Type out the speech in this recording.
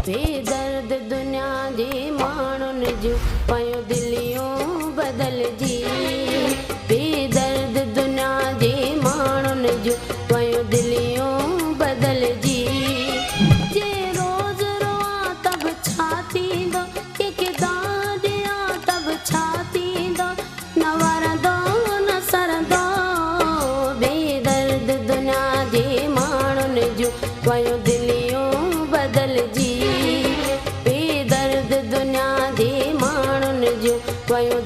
बेदर्द दुनिया जे माण्हुनि जूं पयूं दिलियूं बदलजी। बेदर्द दुनिया जे माण्हुनि जूं पयूं दिलियूं बदलजी। जे रोज़ रोआ तब छा थींदो, कंहिंखे दाद ॾियां तब छा थींदो, न वरंदो न सरंदो। बेदर्द दुनिया जे माण्हुनि जूं पयूं दिलियूं बदलजी। बेदर्द दुनिया जे माण्हुनि जूं पयूं